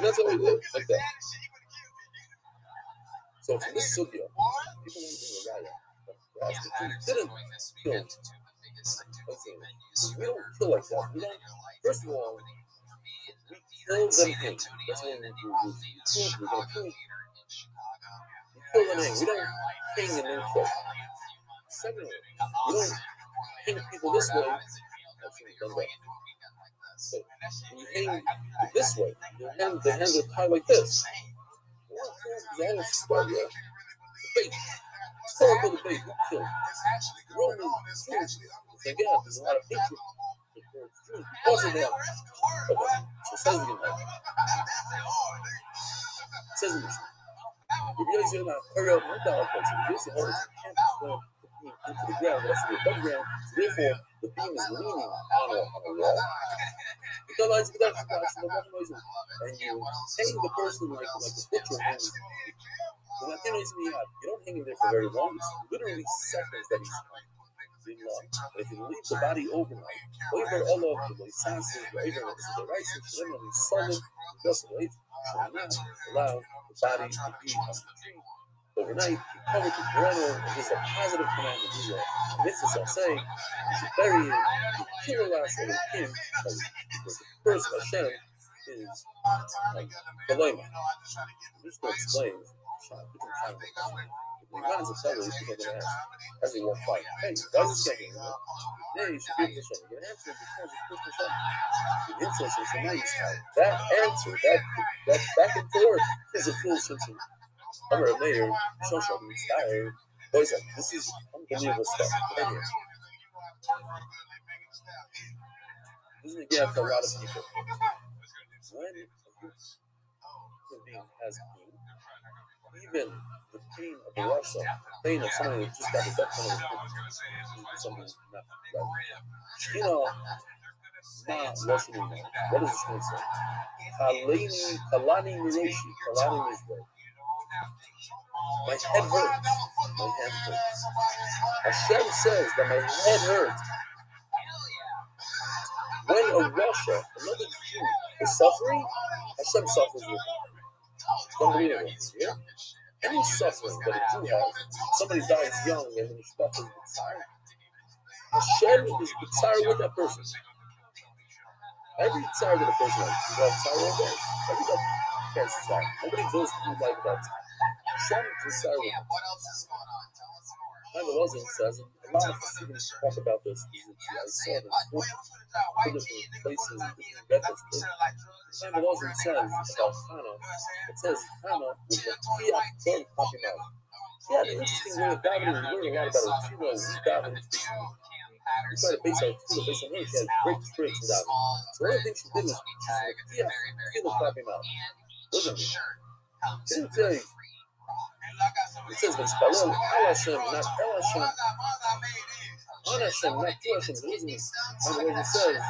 That's what we did, like that. So from this sugya, people want to bring a raya. Didn't kill. We don't kill like that. We don't. First of all, we kill them hang. That's when we prove we're gonna prove. We kill them hang. We don't hang and then kill. Secondly, we don't hang people this way. I shouldn't have done that. So you hang this way. The hands are tied like this. The bait. Start with the bait. Who killed? Roman Jews. Again, there's a lot of hatred towards Jews because of them. Okay, so says the Gemara. Says the Mishnah. If you guys are not hurry up, not that place. If you see how it's can't into the ground, it has to be above ground. So therefore, the beam is leaning on a wall. And you hang the person like a butcher hangs. You don't hang him there for very long. It's literally seconds that he's being long. But if you leave the body overnight, over all of the senses, over the right sense, and sullen, just wait, should not allow the body to be on the tree overnight. You cover the parental, and there's a positive command to do that. And this is, I'll say, you should bury him, you kill the last of him, because the first Hashem is Kalema. Mishnah explains, the Iman's a fellow, people are going to ask, as they walk by, hey, why is this guy here? Yeah, you should give Hashem. You can answer because it's Christ Hashem. The incense is the nice time. That answer, that back and forth is a full sentence. I'm a mayor, social inspired. Boys, this is unbelievable stuff. Anyway, this is a gift to a lot of people. When a being has pain, even the pain of the Russia, pain of somebody who just got the death penalty, something not right. What does this mean? Kalani Miroshi, Kalani is right. My head hurts. My head hurts. Hashem says that my head hurts. When a Russia, another Jew, is suffering, Hashem suffers with him. It's unbelievable. Yeah? Any suffering that a Jew has, somebody dies young and the Mishpach is B'tzar, Hashem is B'tzar with that person. Every B'tzar that a person has, you have B'tzar all day. Everybody has B'tzar. Nobody goes through life without B'tzar. Hashem is B'tzar with him. Michael Rosen says, a lot of students talk about this. I saw it in different places, different references. Michael Rosen says about Chana, it says Chana with the Fiat Dog popping out. He had an interesting way of davening. We learned a lot about it. We davened. We try to base our tefillah based on her. She had great experience in davening. So one of the things she did was she was Fiat popping out. Listen, she didn't say, it says, "V'tzpalel al Hashem, not el Hashem, on Hashem, not to Hashem." The reason it says,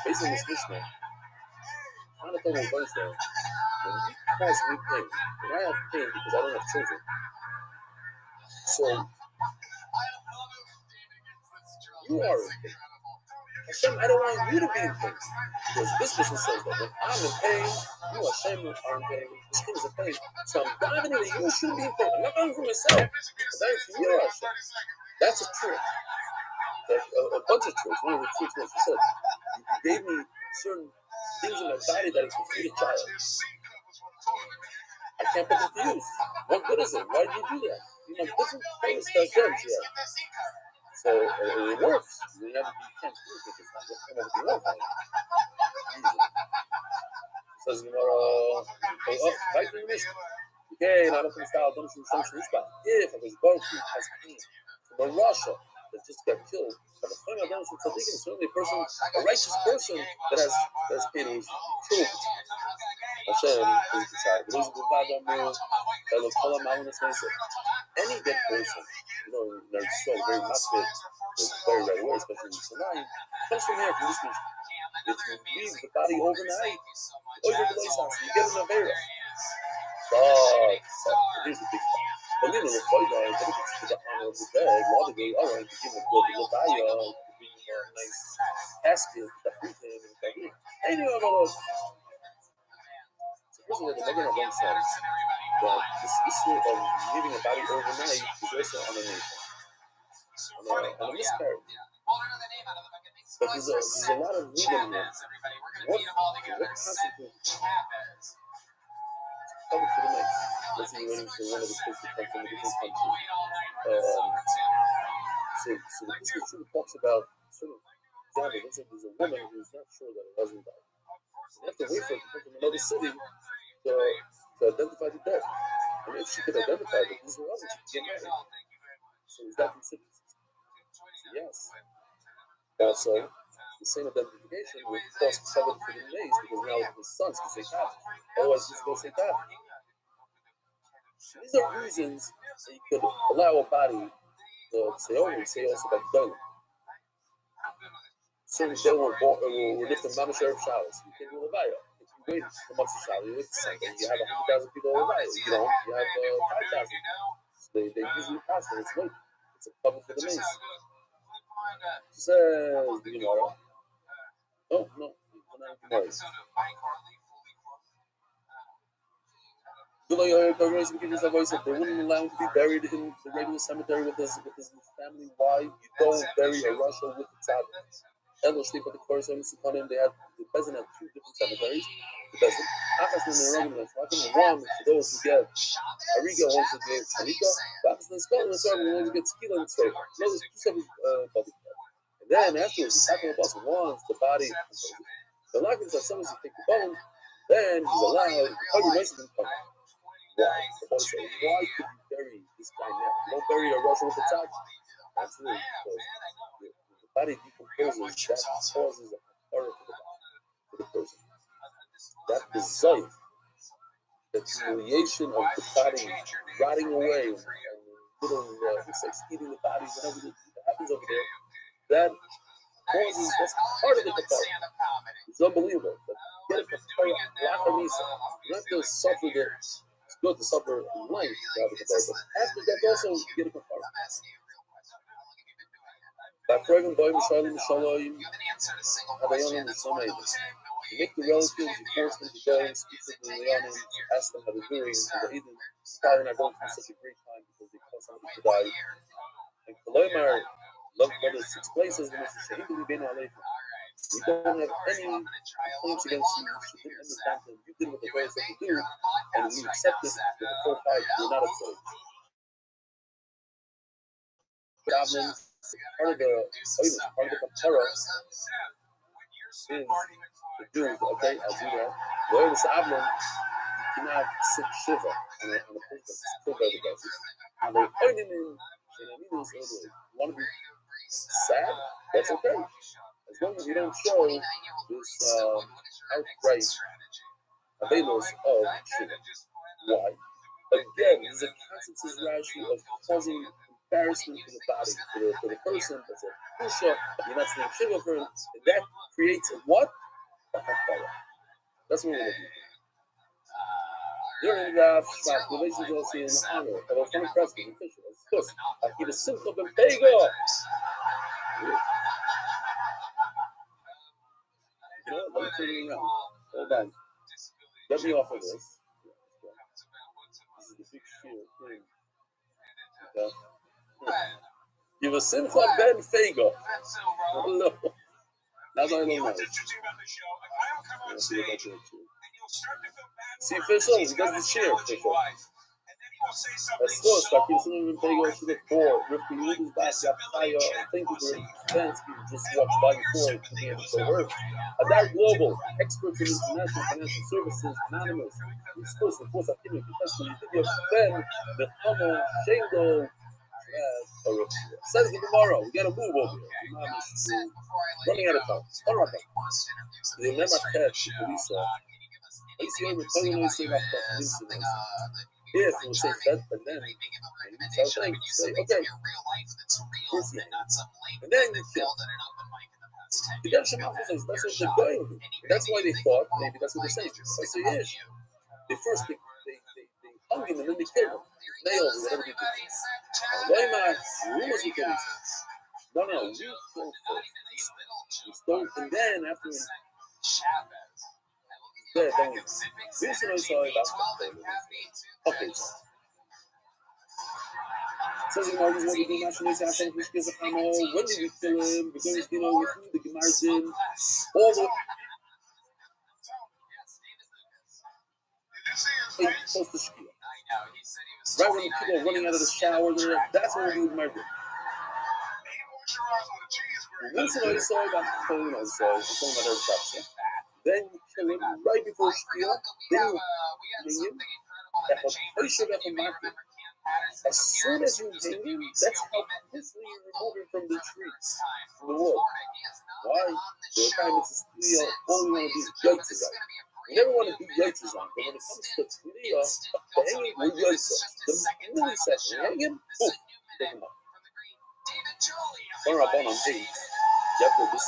based on this Mishnah, I'm not talking about there. When he cause me pain, when I have pain because I don't have children, so you are in pain. Hashem, I don't want you to be in pain. Because this Mishnah says that when I'm in pain, you, Hashem, are in pain. Hashem is in pain. So I'm diving into you shouldn't be in pain. I'm not diving for myself. I'm diving for you, Hashem. That's a trick. A bunch of tricks. One of the tricks was he said, you gave me certain things in my body that I could feed a child. I can't put them to use. What good is it? Why did you do that? You know, different things that judge you. So it works. You can't do it because it's not just come over the wrong thing. Says right in the mission. Okay, now look at the style. Don't you show this guy? If it was both has pain from a Russia that just got killed, but the final don't show tzaddikim. Certainly a person, a righteous person that has pain was killed. Hashem is beside. But those are the bad more. That will call him out in the face. Any dead person, you know, they're so very masculine, very right away, especially in Sinai, comes from here, from this mission. If you leave the body overnight, over the lace house, you get an Avera. Here's the big part. But you know, the fight guy, but if it's to the honor of the bag, a lot of it, all right, you give him a good Lavaya, you give him a nice casket, that everything, and anyway, also that the Magen Avraham says that this issue of leaving a body overnight is also on a nation, on a miscarriage. But there's a lot of reading here. What constitutes covered for the next? Let's say you're waiting for one of the kids to come from a different country. So the Pesach talks about sort of example. Let's say there's a woman who's not sure that her husband died. You have to wait for her to come from another city to identify the death. And if she could identify that this is her husband, she could get married. So is that considered? Yes. Also, the same identification would cost covered for the days because now the sons can say that. Otherwise, he's going to say that. These are reasons that you could allow a body to say, oh, we say also about done. Certain day will lift the Mama Sheriff showers. You can't do a Levaya. If you wait for months of shower, you wait for Sunday, you have 100,000 people on Levaya. You don't, you have 5,000. So they usually pass when it's late. It's a cover for the mace. Says the Gemara. Oh, no, not Gemara. They wouldn't allow him to be buried in the regular cemetery with his family. Why? You don't bury a Russia with the tzaddik. Elo Shlip at the Korah Sikonim, they had the peasant had two different cemeteries. The peasant, Achas and Nerogim, one for those who get Ariga, one for the Chanika, Achas and Skolim, and one who gets Skila and Tzreich. Those two separate body parts. And then afterwards, the second bus wants the body. The likely is that someone should take the bone, then he's allowed, every race can come. Why? The boy says, why could you bury this guy now? You don't bury a Russian with the top. Absolutely, because the body decomposes, that causes a horror for the person. That desire, the humiliation of the body rotting away, and little insects eating the body, whatever that happens over there, that causes, that's part of the kapara. It's unbelievable. But get a kapara, lack of misa. You don't have to suffer the. It's good to suffer in life to have a kapara, but after that also get a kapara. You make the relatives, you force them to go and speak to the Leonim, ask them how they're doing, and the Eden is probably not going through such a great time because they cause somebody to die. And Koloimar, love brothers, 6 places, and it's Shahid Libin Aleichem. We don't have any complaints against you. You didn't understand them. You did what the Torah said to do, and we accept it with a full fight. We're not afraid. Part of the kapara is the doom. Okay, I'll do that. Where is Avlin? You cannot sit shiva on a place that's still by the basis. And they only mean you want to be sad? That's okay. As long as you don't show this outright availance of shiva. Why? Again, there's a consensus ratio of causing embarrassment to the body, for the person, that's a pusha, you're not saying shiva for him, and that creates what? A kapara. That's what we're looking for. During the Shvat, Galatians also in honor of a former president, official, of course, Akira Simcha ben Pega. You know what? Let me turn it around. Hold on. Get me off of this. This is the big sheer thing. Okay. Give a Simcha ben Fega. Hello. Now that I don't know. See, official, he does the cheer, official. That's good. Akira Simcha ben Fega should have 4. Rifki Yudi's back, Yapaya. Thank you for events you just watched by before to be able to work. Adar Global, experts in international financial services, anonymous, exclusive, of course, Akira, because you did your Ben, the Hummer, Shango, says the tomorrow, we gotta move over here. Running out of time. All right. The Nema Tet, Lisa, if we say that, but then say, okay, and then you kill. The Gershon says that's what they're going to do. That's why they thought maybe that's what they're saying. That's the issue. They first they hung him and then they killed him. Nailed him, whatever they did. Rumors we killed him. No, we killed first. We stole, and then after Yeah, don't we? This is sorry about okay. Says the Gemara, what we do, Mashinese Hashem, which gives a Hamo, when did we kill him? Because, the Gemara did all the close to Shkia. Right when people are running out of the shower, that's when we do the Gemara. Once in a while, sorry about killing him, so I'm talking about every time. Then you kill him right before Shkia, then you hang him. That was Pesha Market. As soon as you hang him, that's how quickly you remove him from the tree, from the wall. Why? The requirements is all we want to do is yaitses on. We never want to do yaitses on, but when it comes to Tliya, the hanging, we yaitses. The millisecond, you hang him, boom, take him up. When Rabban on 8, you have to, this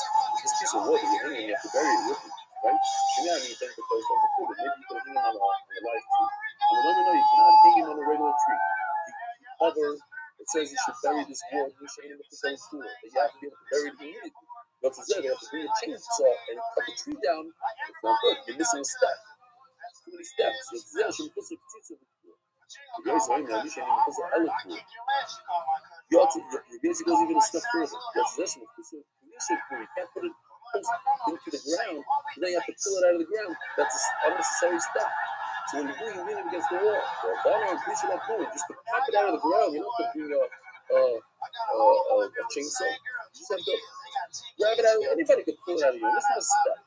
piece of wood that you're hanging, you have to bury it with you, right? You know, you think because on the food, maybe you can hang him on a live tree. And let me know, you cannot hang him on a regular tree. However, it says you should bury this wood, you should hang him with the same tool, that you have to be able to bury it immediately. But for that, they have to bring a chainsaw and cut the tree down. It's not good. You're missing a step. Too many steps. So for that, you should put some pizza with you. The guys are now, you should even put some electric. Your basic goes even a step further. That's this one. You can't put it into the ground, and then you have to pull it out of the ground. That's an unnecessary step. So when you're lean it against the wall. Well, Bono and Krisha don't do it. Just to pop it out of the ground, you don't have to bring a chainsaw. You just have to grab it out. Anybody can pull it out of you. This is a step.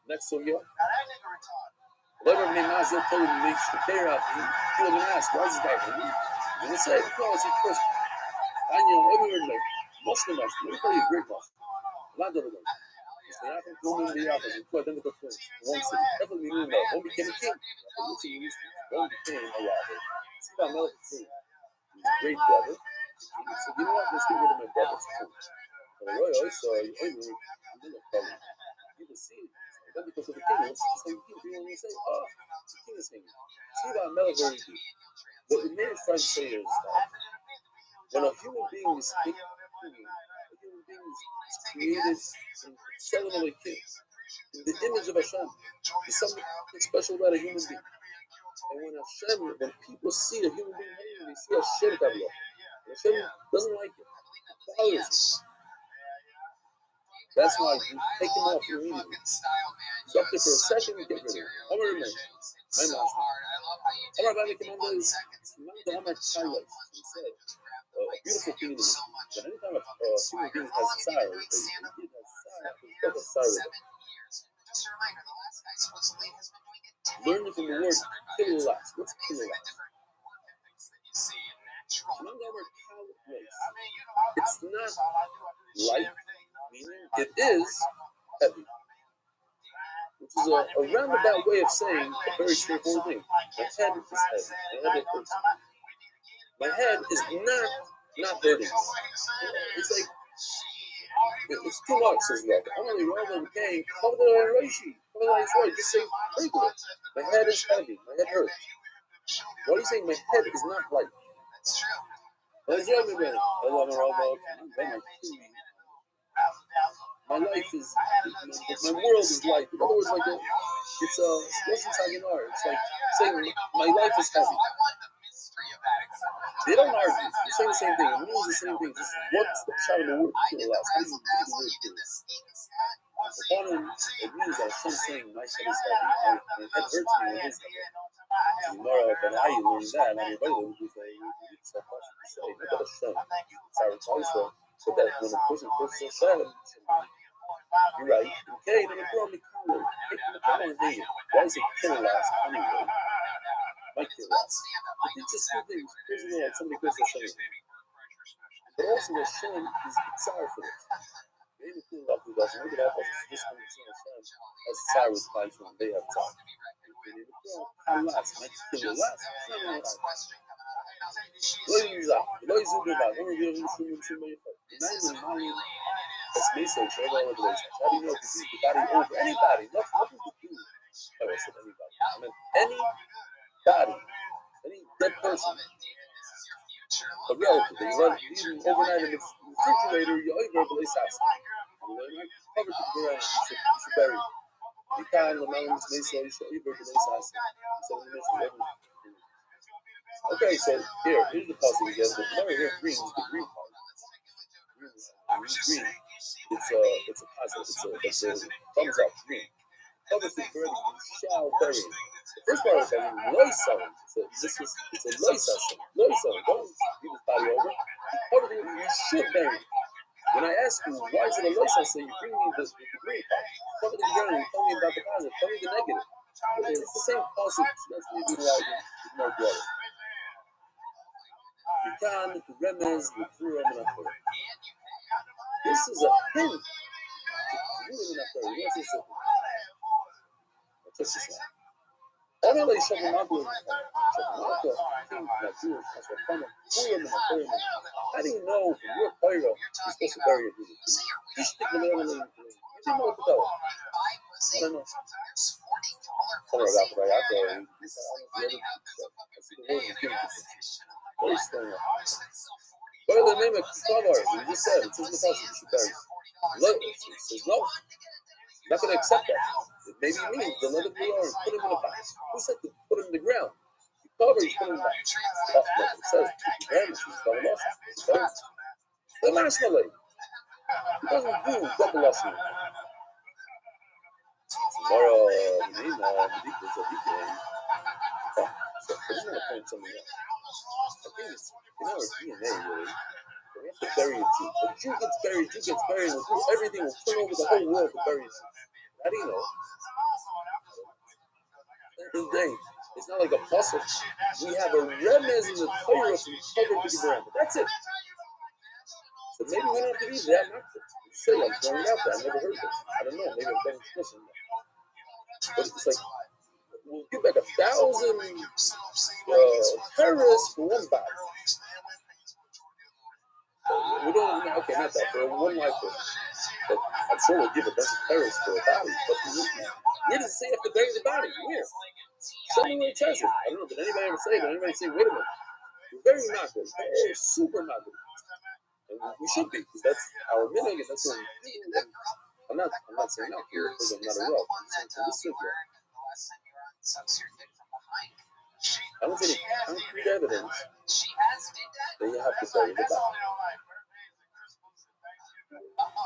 Next one, yeah. Whatever name Mazil told him to make the pair out. People are going to ask, why is this guy here? You're going to say, because he first. I know everywhere like Muslim. Let me tell you a great Muslim. Not the other one. The Yaakov Gomer and the Yaakov are two identical twins. One city. Definitely meaning that one became a king. One became a robber. See about Melech King. He's a great brother. He said, you know what? Let's get rid of my brother's too. And the Roy always saw you. I'm going to tell you. You can see it. Then because of the king, it's just like the king. People will say, oh, the king is hanging. See about Melech very deep. What the main French say is that when a human being is hanging, a human being is created in cellular king. In the image of Hashem. There's something special about a human being. And when people see a human being hanging, they see Hashem Kabbalah. And Hashem doesn't like it. It bothers him. That's why you take him off immediately. He's up there for a second, you get rid of him. I'm going to remain. My master. I'm going to recommend this. He said, a beautiful thing is that anytime a human being has desire, a kid has desire. Learn it from the word kilulas. What's kilulas? It's not light, meaning it is heavy. Which is a roundabout way of saying a very straightforward thing. My head is heavy. My head hurts. My head is not hurting. It's like it's too much, says God. I'm only rather than paying just say regular. My head is heavy. My head hurts. What are you saying? My head is not light. My life is, my world is light. In other words, like it's like saying my life is heavy. They don't argue. They say the same thing. It means the same thing. Just what's the shot of the word kilulas? How do you read the word kilulas? Upon him, it means that Hashem saying my head is heavy. My head hurts me when it's heavy. Tomorrow, but how you learn that? I mean, everybody would say, it's not possible to say. But Hashem, Sarah also said that when a person puts Hashem, you're right. Okay, then you put on the collar. Why is it kilulas anyway? My kilulas. It's just two things. First of all, somebody puts Hashem. But also, Hashem is sorry for this. Maybe kilulas who doesn't look it up as this one is Hashem as Sarah's life when they have time. Kilulas, makes kilulas. לא יזע, לא יזעו בבד, לא מביאים שום מיוחד. Imagine money that's basic, so all over the place. How do you know if you beat the body over anybody? Nothing to do. Oh, I said anybody. I meant anybody, any dead person. A relative, you run even overnight in the refrigerator, you over the place house. Covered the ground, you should bury it. Okay, so here's the puzzle again. The color here, green, is the green part. Green. It's a positive. It's a thumbs up. Green. Public security, you shall bury. The first part of the bury, loisel. It's a loisel. Loisel. Don't leave his body over. Public security, you should bury. When I ask you why is it a loisel, I say you bring me the green part. Public security, you tell me about the positive. Tell me the negative. It's the same concept. That's me being like with more water. You can remez the true Ramanapur. This is a hint to Ramanapur. What's this? What's this? Orale Shamanapur. Shamanapur. King Natur. How do you know from your pyro you're supposed to bury it? You stick the nail in the. You don't know what to tell. I don't know. Somewhere about the Rayato. Very strong. What are the name of Kavar? You just said it says in the passage you should bury. It says no. Not going to accept that. It maybe means the leather blue or put him in a box. Who said to put him in the ground? You cover, you put him in the box. It says to damage his double loss. The last one, it doesn't do double loss. Tomorrow, Medika's a weekend. So I just want to point something out. I think it's in our DNA, really. We have to bury a Jew. A Jew gets buried, and we'll do everything, we'll turn over the whole world to bury a Jew. How do you know? At the end of the day, it's not like a puzzle. We have a remez in the Torah from cover to the ground. That's it. So maybe we don't have to be that active. Say, I'm throwing it out there. I never heard this. I don't know. Maybe I'm getting explicit. But it's like, we'll give back 1,000 terrorists for one body. We don't, okay, not that, for one life person. But I'm sure we'll give a bunch of terrorists for a body. But where does it say you have to bury the body? Where? Show me where it says it. I don't know. Did anybody ever say it? Did anybody say, wait a minute? We're very not good. We're super not good. And we should be, because that's our minhag, and that's what we do. And I'm not saying that here because I'm not a rub. I'm saying from this simple. I don't see any concrete evidence that you have to bury the body.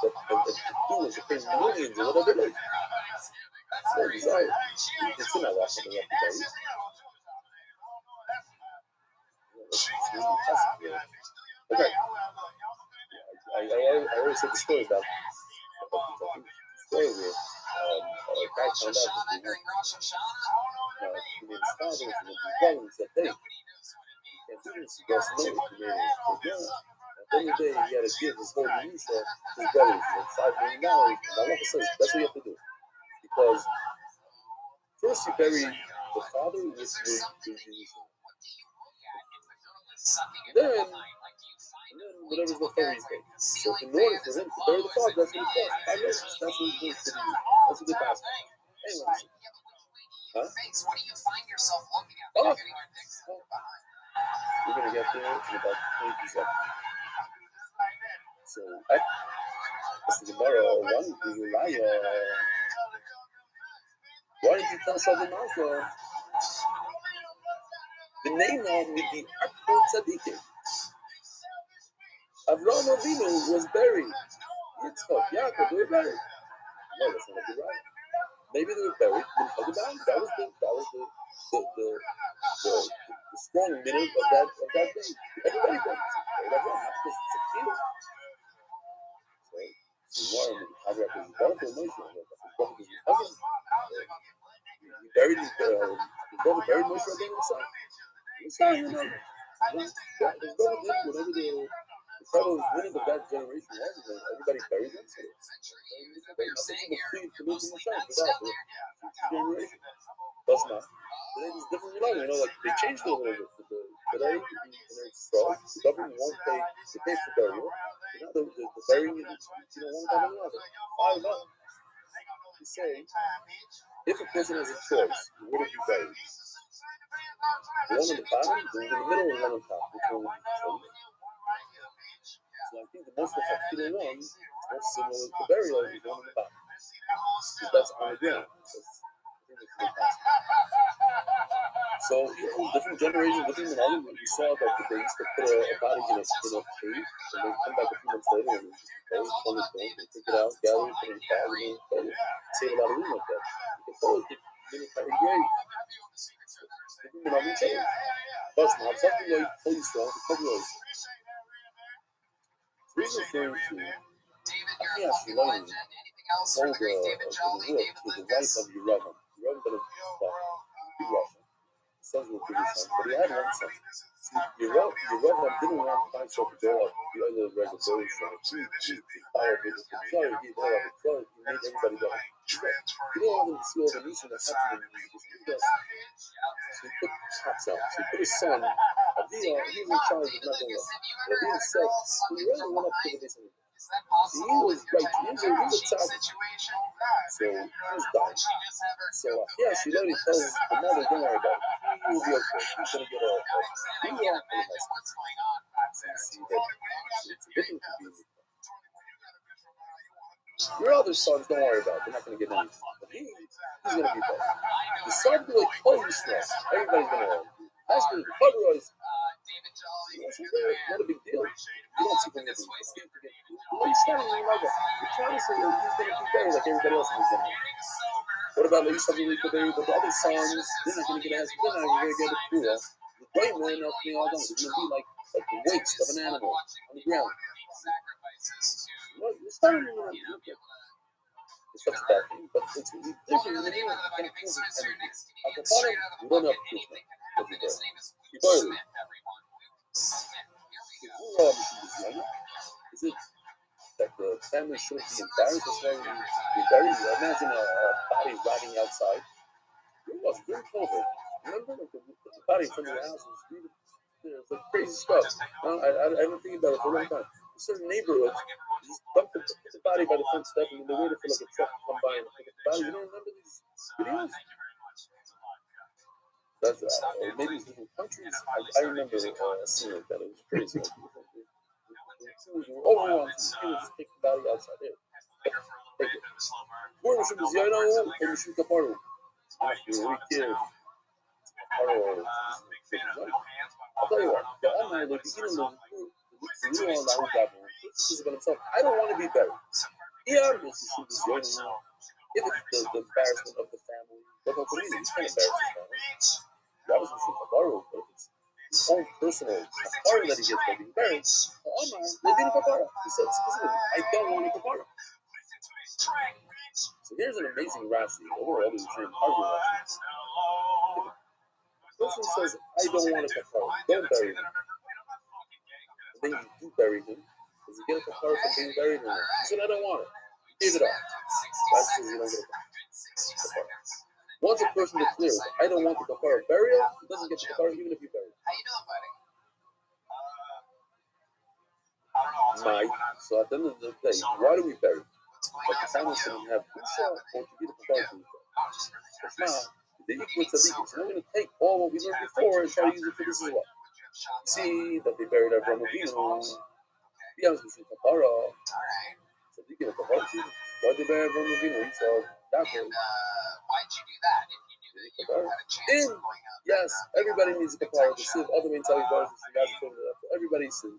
But the doers are paying millions or whatever it is. It's very bizarre. It's in that last one, you have to bury. It's really possible. Okay. I already said the story about the story where a guy found out that he made his father was with his brother and said, hey, you can't do this, you got to know what you made it for dinner. At the end of the day, he had to give his whole Manisha to his brothers, like $5 million. And Allah says, that's what you have to do. Because first you bury the father with your Manisha. Then whatever's left over you pay. So in order for him to bury the father, that's what it costs. I know that's what he's doing to the that's what they pass. Anyway. Huh? Oh. We're gonna get there in about 22 seconds. So that's tomorrow. Why did you tell Shalom Alpha the name of the Akbar Tzaddikim? Avraham Avinu was buried. Yitzchak, Yaakov, they were buried. No, that's not a good right. Maybe they were buried in Haggadah. That was the strong minute of that day. Everybody buried. Not because it's a kid. So tomorrow, Hadrach is both of Moshe. He buried his brother buried Moshe Rabbeinu himself. It's not even know. His brother did whatever the trouble was winning of that generation was, and everybody buried them. So nothing was free to lose in the shop for that generation. That's not. Today there's different religion, like they changed it a little bit. Today, the government won't pay. They pay for burial. The burying is, one time or another. $5. You say, if a person has a choice, where would you bury? The one on the bottom, the one in the middle, or the one on top? Which one would you choose? So I think the most effective one is most similar to burial is the one on the bottom. Because that's on the ground. So, different generations, different mentality. We saw that they used to put a body in a cave, and then come back a few months later and pull it down, and take it out, gather it, put it in the bag, and then save a lot of room like that. You can throw it in a tiny grave. Different mentality change. Plus, now, something like fully strong, recovery. This is referring to Ahias Yulaim told the Nebuah to the wife of Yeravam. Yeravam didn't Russian. Sons were pretty sons, but he had one son. Yeravam didn't want to find himself to go up the other regulatory son. He fired him. He made everybody go. He didn't want them to see all the news that happened in the US. So he put taps out. So he put his son, Aviyah, he was in charge of nothing else. But Aviyah said, he really went up to the base. He was right. He was a so he was dying. So yeah, she literally tells the mother, don't worry about it. He will be okay. He's gonna get a video and a message. So you see that it's a different community. Your other sons, don't worry about it. They're not gonna get anything. But he's gonna be better. The son will be like, holy stress. Everybody's gonna learn. As for the otherwise, not a big deal. You don't see them as he's standing in the you're trying to say that he's going to be better like everybody else in the family. What about the Yisrael League but the other sons, they're not going to get as they're not going to get a pura. The great man of the all done. It's going to be like the waste of an animal on the ground. It's not even it's such a bad thing, but it's different than anyone who can't prove anything. At the bottom, we don't have proof now. You barely. Is it that the family shouldn't be embarrassed? That's why we buried you. Imagine a body rotting outside. It was during COVID. Remember, like the body in front of the house was really, there's like crazy stuff. I haven't think about it for a long time. In certain neighborhoods, you just dump the body by the front step and then they waited for like a truck to come by and pick up the body. You don't remember these videos? That's or maybe it's different countries. I remember seeing it that it was crazy. Overall, people just take the body outside there. Take it. Where was it? Zion or Mishum Kaparu? I'll tell you what, the online, like, even the new online gathering, this is about himself. I don't want to be buried. Yeah, this is if it's the embarrassment of the family, but for me, you can't embarrass the family. That was Mishum Kaparu, but if it's his own personal kapara that he gets by being buried, Omar, they did a kapara. He said specifically, I don't want a kapara. So here's an amazing Rashi. Over others trying to argue Rashi. If a person says, I don't want a kapara, don't bury him. And then you do bury him. Does he get a kapara for being buried or not? He said, I don't want it. Give it up. Rashi says you don't get a kapara. Once a person declares, I don't want the kapara burial, he doesn't get the kapara even if you bury him. Might. So at the end of the day, why do we bury? But the family shouldn't have Busha or to be the kapara to If not, the equal tzaddikim. So we're going to take all what we learned before and try to use it for this as well. See that they buried Avraham Avinu. He has Mishum Kapara. Tzaddikim at the heart. Why did they bury Avraham Avinu? He saw that way. Why'd you do that if you knew that you had a chance of going up? Yes, everybody needs a kapara. The sieve, other main telling bars, everybody sins.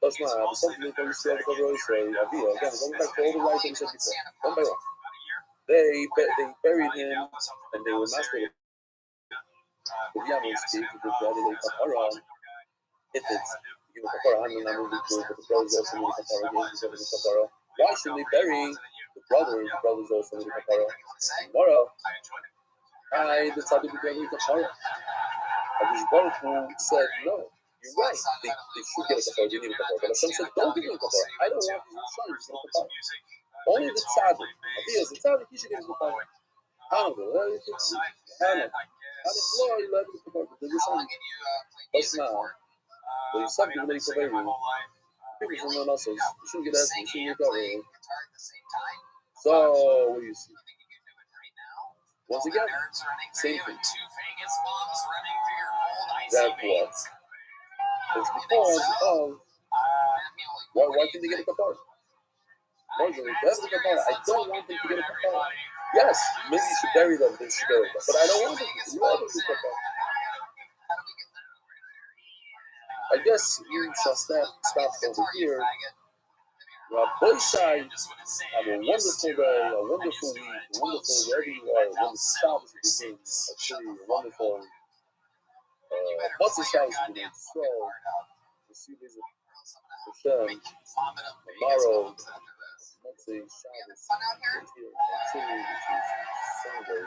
That's not something that you see. Again, going back to all the right things that before, one by one. They buried him and they were massacred. The Yamin speak to the brother like kapara. If it's you know kapara, I'm not moving to but the brothers also need kapara. Why should they bury the brothers? The brothers also need kapara. Tomorrow, the tzaddik brother need kapara. Avish Baruch Hu said no. You're right. They should get a kapara. They need a kapara. But Hashem said, don't give me a kapara. I don't want these sons to get a kapara. Only the tzaddik. Aviyah, the tzaddik, he should get a kapara. How do you think? Hannah. Hannah, you love the kapara. The Rishon. That's not. But you suck. You're ready for baby. People from no nonsense. You shouldn't get that. You shouldn't get that. So, what do you see? Once again, same thing. That's what. It's because of why can they get a kapara? Marginally, they have the kapara. I don't want them to get a kapara. Yes, maybe you should bury them, they should get it. But I don't want them to. You want them to get kapara. I guess we shall stop over here. Rabbi Shai, have a wonderful day, a wonderful week, a wonderful wherever you are, a wonderful Shabbos begins, actually a wonderful Motzei Shabbos begins. So, we'll see you visit Hashem tomorrow, Motzei Shabbos here actually, which is Sunday.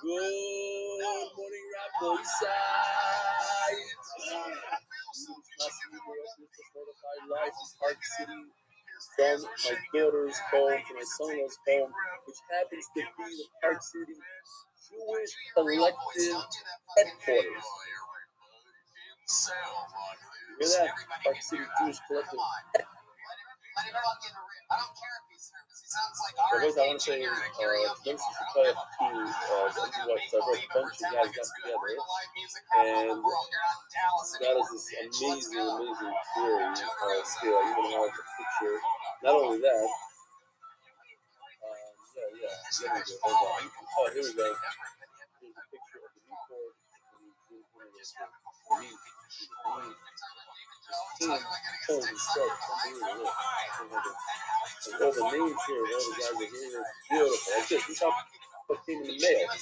Good morning, Rabbi Shai. Notified life in Park City from my daughter's home to my son-in-law's home, which happens to be the Park City Jewish Collective Headquarters. You hear that? Park City Jewish Collective. For those I want to say, thanks to Shikaya to because I've heard a bunch of guys got together and that is this amazing theory of here. I'm going to have a picture. Not only that, let me go. Hold on. Oh, here we go. Here's a picture of the Newport. Holy shit. Unbelievable. And all the names here, all the guys are here. Beautiful. Like this. This is how what came in the mail. In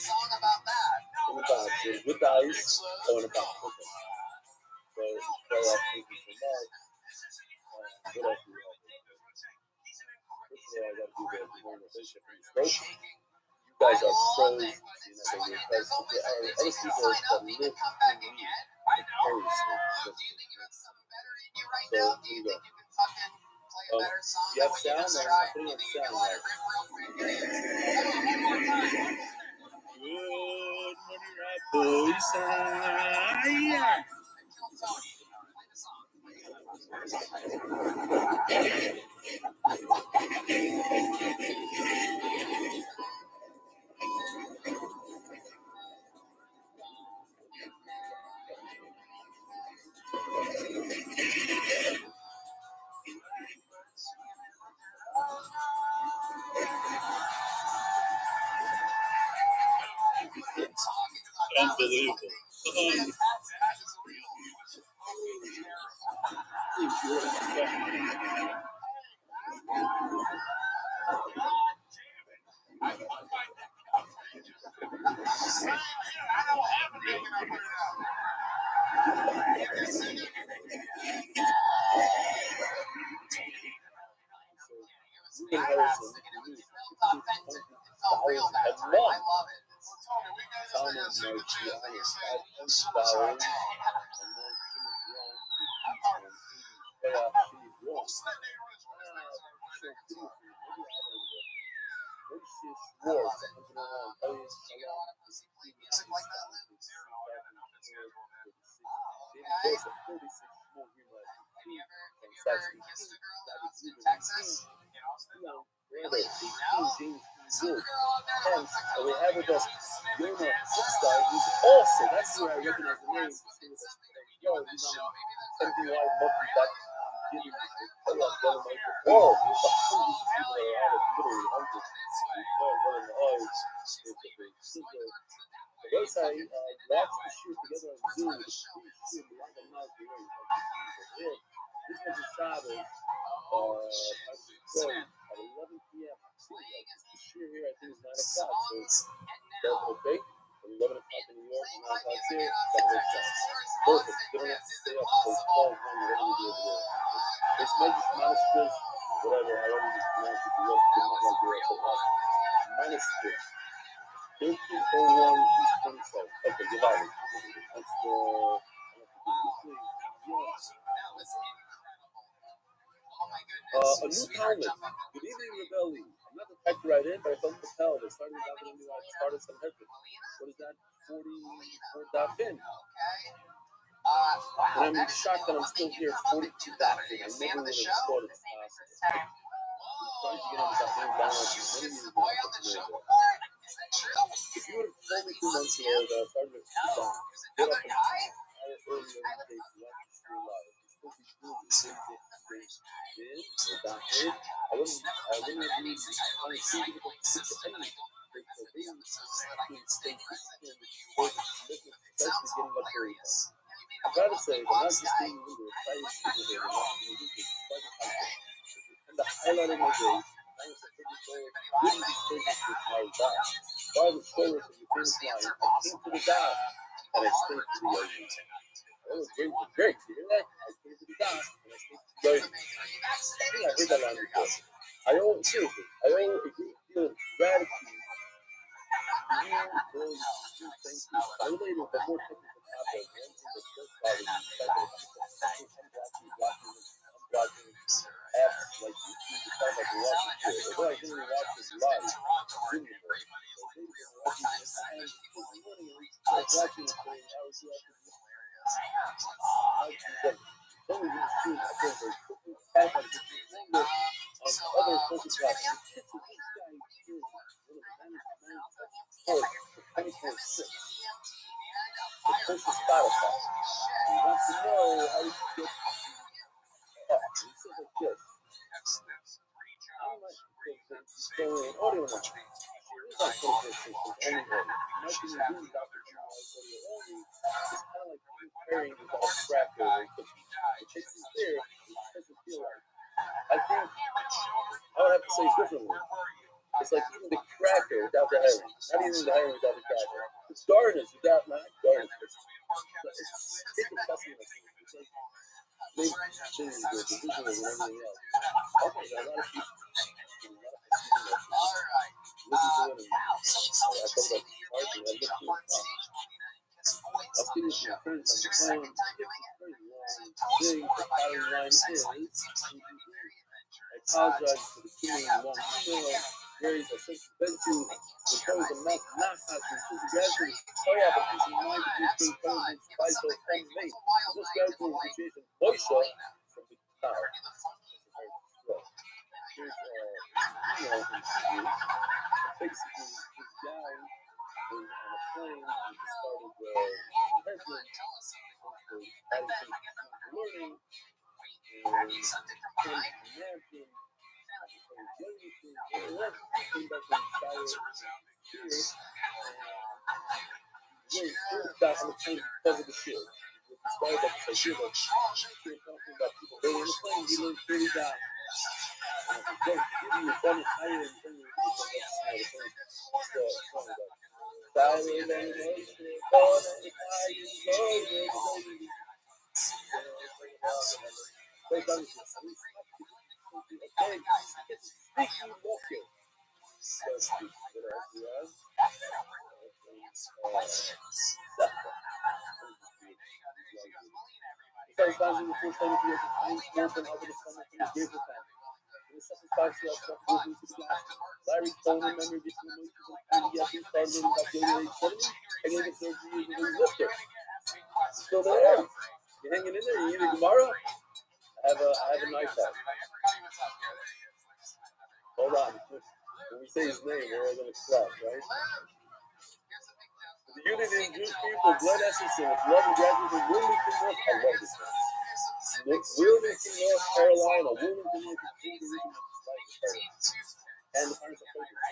the box. With the ice. Oh, in the box. Okay. So, start off thinking for Mark. What else do we have? First of all, I got to do the organization for this coach. You guys are pros. You're not going to be impressed. There are other people that live in me vicariously. So, here we go. You have sound? I'm putting on sound now. Good morning, Rabbi. Unbelievable. Ruben Harrison, Thomas Marcianis, $500, and we have with us Yona Superstar, who's also, that's where I recognize the name. Yo, he's on MDY multi-back. Oh, there's a hundred people that are out of literally hundreds. Royce, I watched the shoot together on Zoom with the shoot beyond the mouth. This was a Shabbos, Detroit at 11 p.m. The shoot here, I think, is 9 o'clock. So that's okay. From 11 o'clock in New York, 9 o'clock here, that works out. Perfect. You don't have to stay up until 12 when you're ready to do over there. It's minus six, whatever, however you pronounce it, you have to not like your minus six. 1301 East 27. Okay, divided. That's the a new helmet. Good evening, Rebelli. I'm not the type to write in, but I felt compelled. I started without any new. I started some headphones. What is that? 44.fin. And I'm shocked that I'm still here. 42.fin. I never would have thought it's possible. I'm trying to get on that name down for many years now. If you would have told me 2 months ago that I started to sit down, get up and hour earlier in the day to watch the show live, you're supposed to be doing the same thing or that in, I wouldn't have used it. I would see people sit to anything. So they stay disciplined for the commitment, especially getting up early. I gotta say, the not just being leader, excited to be here, not being leader, quite a concept. And the highlight of my day, I was a pretty goal, winning these service with my dad. By the story from the finish line, I came to the dot and I stayed to the yardage. That was great. You hear that? I came to the dot and I stayed to the yardage. I think I heard that line before. Seriously, I owe a great deal of gratitude to you, those who thank you. I related the more technical topic, one thing that does bother me, the fact that I'm watching apps like YouTube to talk about the watching shit. Although I didn't even watch this live, Zoom before. I was watching it for hours then we just choose a paper, type on other focus classes. The 24/6. The first is Spotify. He wants to know how he can get up. He says like this. I'm not going audio now. It's not 24/6, it's only audio. You might be doing Dr. Chumali's audio only. It's kind of like comparing without a cracker or cookie. The taste is there, it doesn't feel like. I think I would have to say it differently. It's like even the cracker without the heroin. Not even the heroin without the cracker. It's darkness without, not darkness. It's taking customers. It's like maybe things with the visual and everything else. Okay, a lot of people. Listen to it and I talk about the art and I look to the top. I was getting to my friends on the phone. It's a very long thing. The bottom line is, I apologize for the too many long email. Grace, I sent to bed to impose a not happening. So you guys will sorry I have a piece of mind to do things coming in by so from me. Just guys will appreciate the voice from the tower. Here's email from you. Basically, this guy was on a plane and he started learning back on the plane because of the shit. Inspired by the shit of talking about people waiting on the plane, he learned 30 guys. And if you give you a better higher and then you read Larry Coleman, member of the Community started in about January 70, and then the surgery is a lifter. Still there? You're hanging in there? You need a Gemara? I have a knife out. Hold on. When we say his name, we're all going to clap, right? The unity in Jewish people, blood essence, and its love and gratitude in Wilmington, North Carolina. Wilmington, North Carolina. Wilmington, North Carolina. and the parents are focused.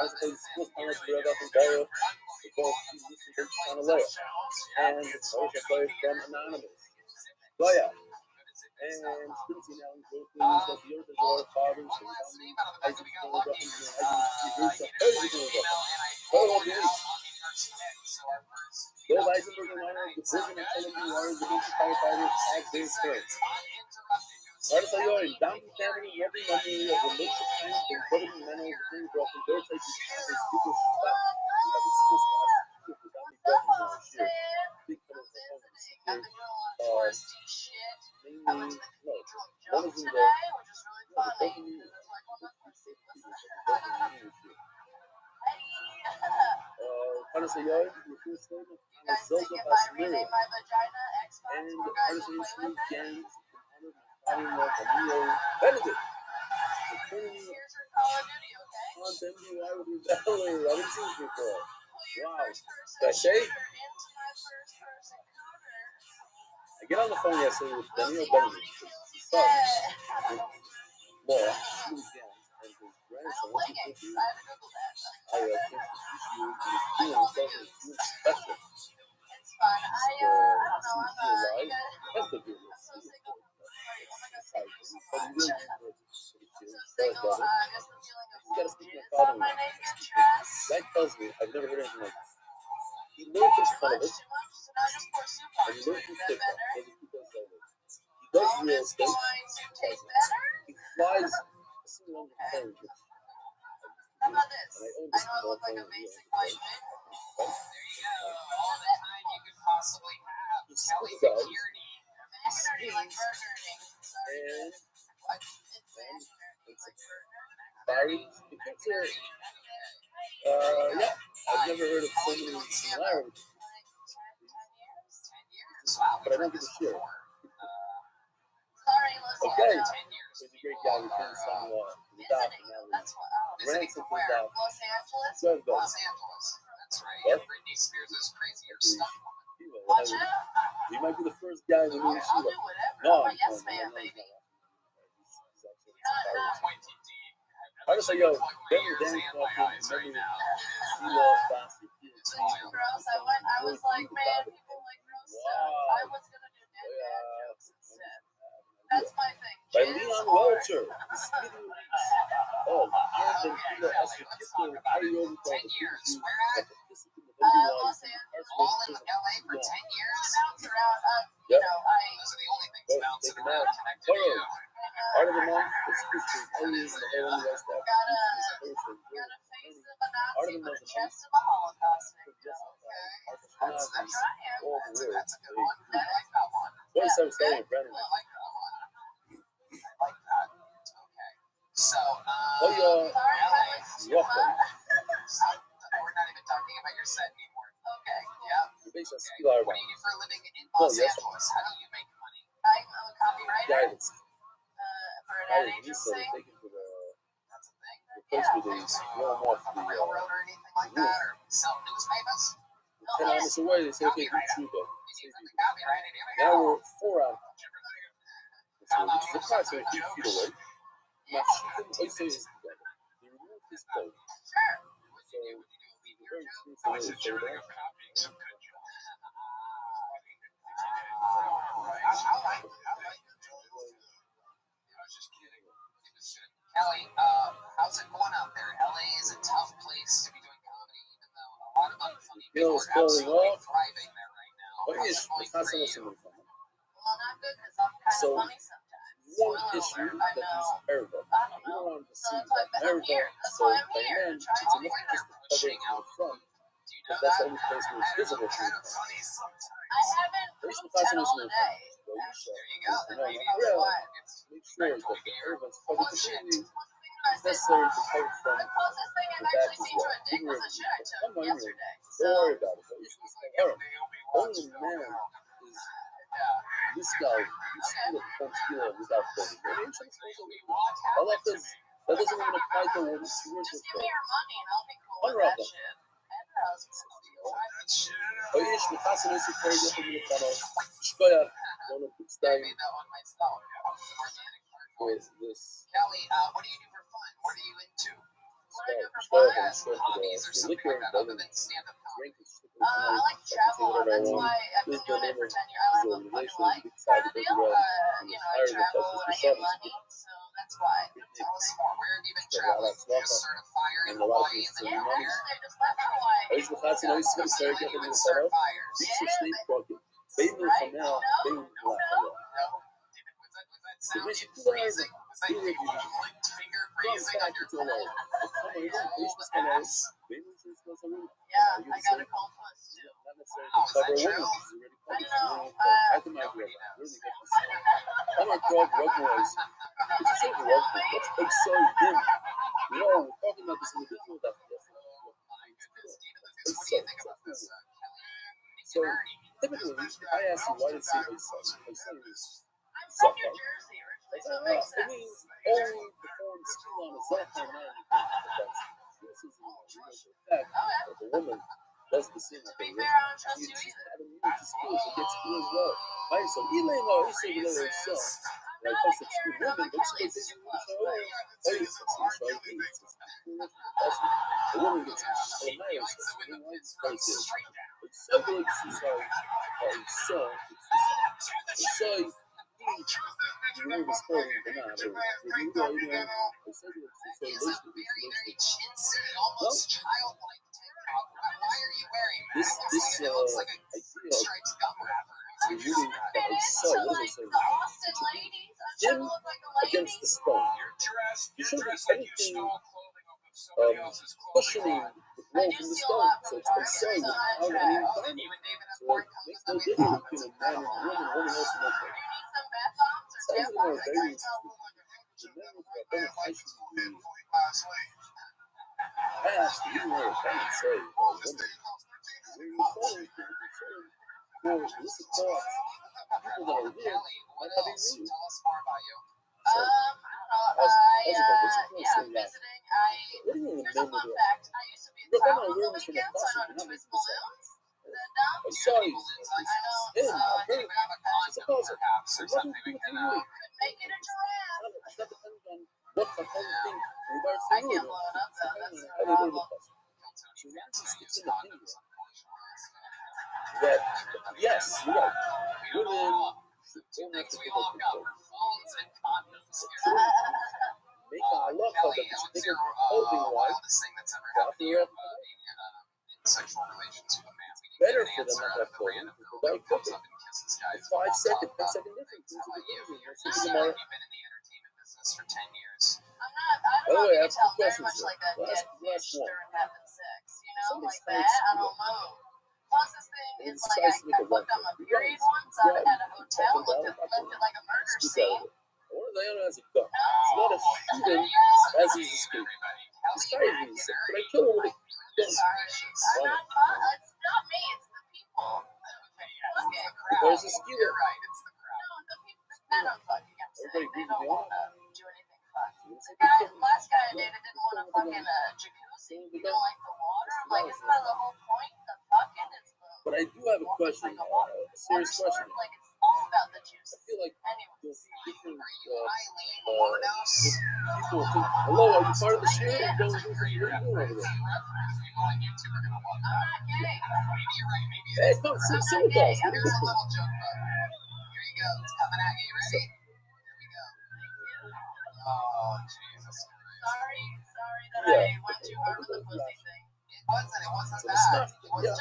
So this is parents are supposed parents to read up in Torah, the both listen to Chanalea, and the Torah from Anonymous. So yeah. And students now in Brooklyn, so the other daughter, father, so I just go up and Bill Eisenberg in honor of the prison and television warriors, the Ministry firefighters, as their friends. Artist Ayoy, Downey family, every money of the Ministry Times, the incredible men of the thing, brought from their side to the super spot. We have a school spot. The Downey brothers in our share. Big colors of home. Mainly, no, one is in the Artist Ayoy, the first statement, Zelda Basmiri, and Artist Ayoy gangs. Benedict. On MDY with Rebel. I haven't seen this before. Wow. Did I say? I get on the phone yesterday with Daniel Benedict, his son, Laura, he was young, and his grandson, what's his name? I can't introduce you to his doing himself as doing special. Live, that's the deal. That tells me I've never heard anything like this. He learned his fun of it, and he learned his TikTok. He does real estate. He flies a single on the plane. And I own this small plane. He scuba dives, he skis, and Barry, the picture, yeah, I've never heard of so many similarities, but I don't give a shit. Okay, he's a great guy. We turned some the doc, and now we ransom for the doc. Good, though. That's right. Britney Spears is crazy or stuff. He might be the first guy in the new Shiva. No, yes, ma'am, baby. I just say, yo, Ben Danny Kaufman, remember Sheila Foster. Girls, I was like, man, people like gross stuff. I was gonna do dad jokes instead. That's my thing. By Leon Welcher. Oh, and then Sheila Esther Kipper, Ario, 10 years. Where at? Los Angeles, all in LA for 10 years. Bounce around, you know, those are the only things bouncing around connected to you. Art of the month, it's history, aliens, and the whole West Africa. Gotta face the Nazi, but a chest of a Holocaust victim. That's right. All the words. That's a good one. I like that one. What is that saying, Brennan? I like that one. I like that. Okay. So, LA. We're not even talking about your set anymore. Okay. Yeah. Okay. What do you do for a living in Los Angeles? How do you make money? I'm a copywriter. For an ad agency. That's a thing. Yeah. Railroad or anything like that, or sell newspapers. 10 hours away, they say they can shoot though. Now we're 4 hours. We're approximately 8 feet away. Now shooting isolate together. They remove his coat. Sure. So very smooth to Kelly, how's it going out there? LA is a tough place to be doing comedy, even though a lot of unfunny people are absolutely thriving there right now. How's it going for you? Well, not good because I'm kind of funny sometimes. One issue that is America. We don't want to see America, so by then, it's enough just to cover it from the front. Because that's the only place where it's visible to you. I haven't looked at all today. There you go. Then maybe that's why. Make sure that the everyone's covered completely. It's necessary to cover from the back as well. Don't worry about it. Only man is this guy. You see the front stealer without clothing. That doesn't even apply to what it's worth. Just give me your money and I'll be cool with that shit. Oish, Mikhail is a very different Mikhail. Shkoya, one of the style with this Kelly, what do you do for fun? What are you into? Liquor, Other than stand-up comedy. drink, I like to travel. That's why I've been doing it for 10 years. I like what fucking life part of the deal. I travel and I get money, so that's why. Tell us more. Where have you been traveling? Just sort of fire in Hawaii and then you're there. Eles no caso não se consegue que a gente fala, isso tem próprio. Bem no final, bem no final. Mas tudo é tudo é Yeah, I got a cold puss too. I'm a drug boys. It's a simple rug boy. Let's say him. You know, we're talking about this individual that What do you think about this, Kelly? so typically, I ask you why did say his son? His son is I'm from New Jersey originally, so it makes I sense. mean, only performs skill on his left hand man. This is the fact that the woman does the same To thing. be fair, I don't trust you She's either. having new skills and gets skill as well. Right, so Elaine though, he's saying that himself. Like, I said, she would women, but she was thinking, the woman gets admires her. The woman's crazy. It's so good, she's like, so, it's so, you know, the story, but not, you know, it's so good, she's so Very chintzy, almost childlike TikTok. Why are you wearing that? this It looks like a idea of striped gum wrapper. really, so, what does it say? The Austin ladies, I'm trying to look like a lady. Against the stone. You shouldn't be anything questioning the flow from the stone. So it's concerned with how any environment. So it makes no difference between a man and a woman also knows that. Sounds like a very the men with the beneficial past, even though it can't say a woman. When you're saying to be concerned for illicit thoughts, people that are here might not be new. Tell us more about you. So, Visiting. Here's a fun fact. I used to be a clown on the weekend, so I know twist balloons. I saw you. I know. It's a puzzle. Perhaps or Nothing something we to do can. with Could make it a giraffe. It's not dependent on what the whole thing regards to I can't blow it up though. That's the problem. So it's an opinion that, yes, you're right. Women don't have to give up control. Phones and condoms. Make a love of them. They can holding one. Wildest thing that's ever happened to you in sexual relations with a man. Better for them not have The children. random girl Without comes cooking. up and kisses guys. 5 second, 10 second difference. How about you? You're You've thinking about it. been in the entertainment business for 10 years. By I the don't know way, I if you have can tell, two very questions much here. like a dead fish Last one. during having sex. You know, Somebody's like that. I don't move. Plus, this thing is like I looked on my period once. I was at a hotel, left it like a murder scene. One of the other has a gun. It's not a shooting as he's escaping. This guy is but I kill him with a gun. I'm not fun. It's not me. It's the people. Okay. There's a skewer. You're right. It's the crowd. No, the people. They don't fucking get sick. Everybody They agrees don't with want you. to do anything fun. The last guy I dated didn't want to fucking jacuzzi. You don't like the water? I'm like, isn't that the whole point? The fucking is the. But I do have a question, Like a water serious sport. question. Like it's all about the juice. I feel like Anyways. there's different Eileen Warnos? people think, hello, are you part of the show? You don't do what you're doing over there. People on YouTube are gonna love that. I'm not gay. Maybe you're right. Maybe Hey, come sit with us. Here's a little joke, bud. Here you go. It's coming at you. You ready? Here we go. Oh, Jesus Christ. Sorry that I went too hard with the pussy thing. It wasn't that. It wasn't just my face. It wasn't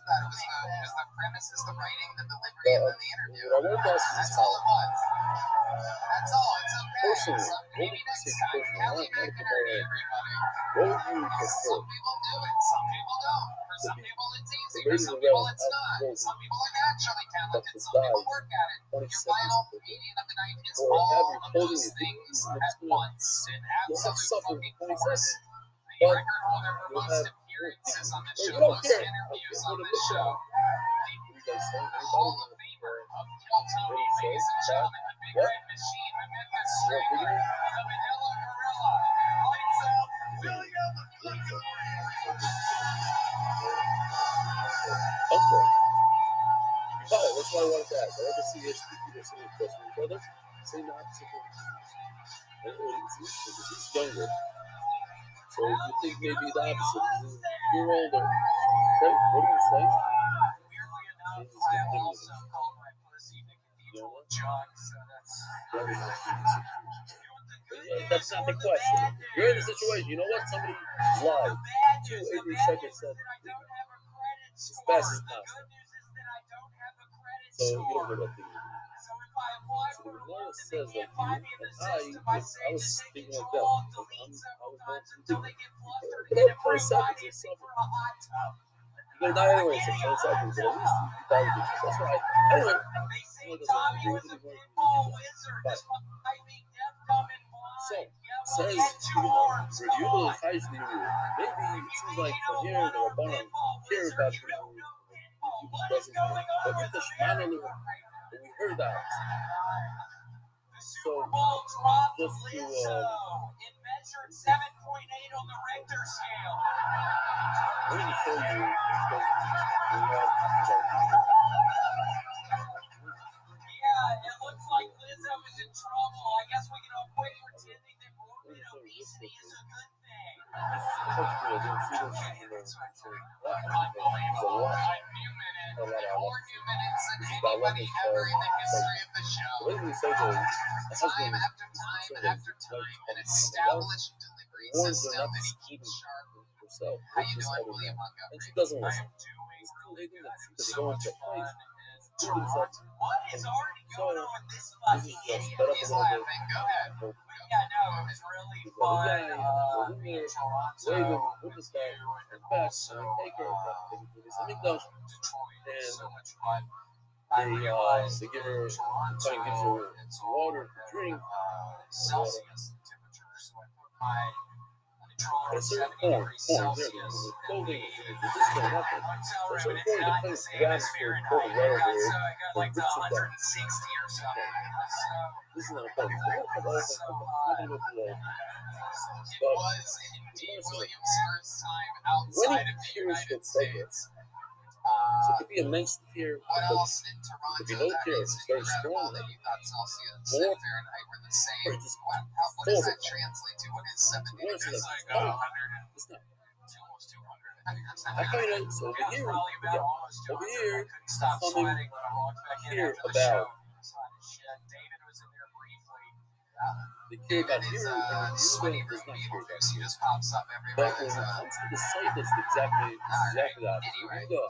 that. It was the premises, the writing, the delivery, and then the interview. What I want to ask you is That's all it was. That's all. It's okay. personally, Maybe next time, personally, Kelly not back to in know everybody. what would you prefer? Some people do it, some people don't. For some people it's easy, for raising some the people rebel it's at not. the Some people are naturally talented, But some people died work at it. 20 Your seconds final before. comedian of the night is Or have all your of clothing those is things you'll at once. An have absolute suffered fucking 20 force. seconds. The But record holder for you'll most have appearances on the you show, don't most care. interviews What on it the looks show. like. You guys say Hall of Famer of Kill TV, ladies and gentlemen, the Big Red Machine, the Memphis Striker, the Manila Gorilla. Lights out, Billy up the fucking Okay. Hi, that's what I wanted to ask. I want to see you speak to this question, brother. saying the opposite thing. It's interesting because he's younger. So you think maybe the opposite. You're older. Okay, what do you say? Weirdly enough, I also called my pussy the cathedral of junk, so that's... That's not the question. You're in a situation. You know what? Somebody lied. 286 said as fast as possible. So you don't know what to do. So the Gemara says like you and I was thinking like that. Like I was going to do it. But that 20 seconds or something. You're gonna die anyway, so 20 seconds, but at least you probably do. That's why anyway, so says review the Chayes Liru. Maybe it seems like from here the Rabbanan care about the doesn't, but with the Shemana Liru, we heard that. So just to it measured 7.8 on the Richter scale. let me show you because we have Yeah, it looks like Lizzo is in trouble. I guess we can all quit pretending that morbid obesity is a good thing. Anybody ever in the history of the show. Time after time after time, an established delivery system that he keeps sharp. How you doing, William Montgomery? And she doesn't I listen. am doing really good. So much fun. What is already going on with this fucking idiot? He's laughing. Go ahead. Yeah, no, it was really fun. Me and Toronto, with you and also Detroit. So much fun. I realized they give her Toronto gives her it's water to drink. Celsius temperature, so I put my controller at 70 Corn, degrees Celsius. clothing, Hotel room, and it's not the same as Fahrenheit. I got like the 160 or something. This is not fun. It was indeed William's first time outside of the United States. So it could be a nice tier. What else in Toronto? Could be no tier. It's very strong. That you thought Celsius More, and Fahrenheit were the same. or just What does that translate to? What is 70 Worse degrees? than Like 100. It's not. Almost 200. I find it so over here. Over here, stop something sweating when I walked back in here after the show. about David was in there briefly. the care about David is here and the sweaty Uber room does not people care about juice. He here. just pops up But everywhere. when it comes to the site, that's exactly the opposite. Anyway, You go,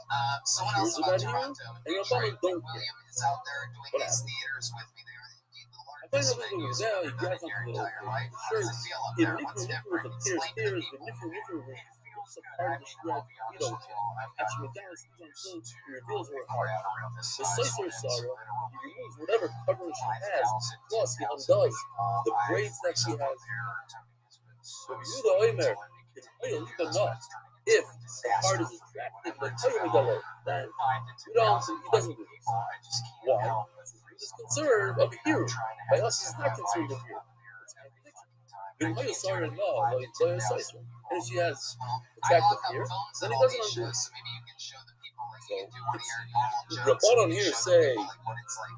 someone here's else about about here, Toronto and and your Detroit. opponent don't care. William is out there doing What these happened? theaters with me. They were indeed the I find largest out people venues now, you've he ever grabs done in your onto the entire life. How sure, does it feel up in there? Nicker What's with different? the Explain to the Pierce, people. the Nicker was Feels a good. part I of the mean, strap. I'll be You honest don't with care. you. I've got Actually, McDonald's comes on soon, he reveals her crap heart. around this The size Sicer when it's Sarah, literally he removes whatever covering she has, 5,000, plus he 10,000 undoes people. the braids that she has. So Yehuda Omer can tell you enough. If the heart is attractive, then tell you Megalo. Then he doesn't do this. Why? He's concerned of hearing. By us, he's not concerned of hearing. It's contradiction. In Sarah and law, like Sicer. And if she has attractive hair, then he doesn't undo it. So maybe you can show the people like So, you can do one of your normal the jokes. bottom here say, What it's like.